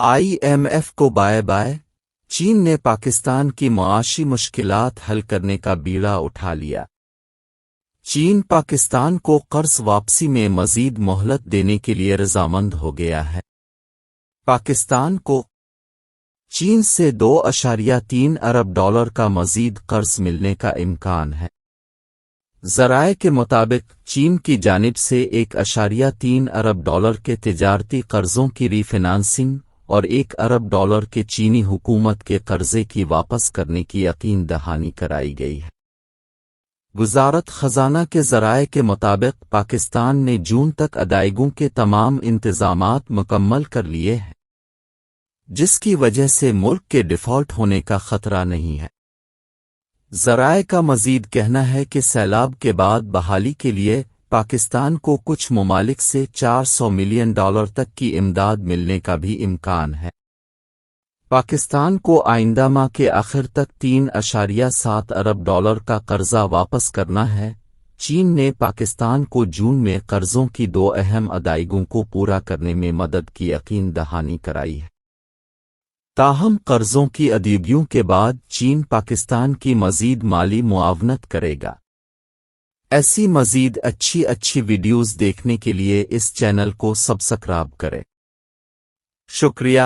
IMF کو bye bye, چین نے پاکستان کی معاشی مشکلات حل کرنے کا بیڑا اٹھا لیا۔ چین پاکستان کو قرض واپسی میں مزید مہلت دینے کے لیے رضامند ہو گیا ہے۔ پاکستان کو چین سے $2.3 ارب کا مزید قرض ملنے کا امکان ہے۔ ذرائع کے مطابق چین کی جانب سے $1.3 ارب کے تجارتی قرضوں کی ری فنانسنگ اور $1 ارب کے چینی حکومت کے قرضے کی واپس کرنے کی یقین دہانی کرائی گئی ہے۔ وزارت خزانہ کے ذرائع کے مطابق پاکستان نے جون تک ادائیگیوں کے تمام انتظامات مکمل کر لیے ہیں، جس کی وجہ سے ملک کے ڈیفالٹ ہونے کا خطرہ نہیں ہے۔ ذرائع کا مزید کہنا ہے کہ سیلاب کے بعد بحالی کے لیے پاکستان کو کچھ ممالک سے $400 ملین تک کی امداد ملنے کا بھی امکان ہے۔ پاکستان کو آئندہ ماہ کے آخر تک $3.7 ارب کا قرضہ واپس کرنا ہے۔ چین نے پاکستان کو جون میں قرضوں کی 2 اہم ادائیگیوں کو پورا کرنے میں مدد کی یقین دہانی کرائی ہے۔ تاہم قرضوں کی ادائیگیوں کے بعد چین پاکستان کی مزید مالی معاونت کرے گا۔ ایسی مزید اچھی ویڈیوز دیکھنے کے لیے اس چینل کو سبسکرائب کریں۔ شکریہ۔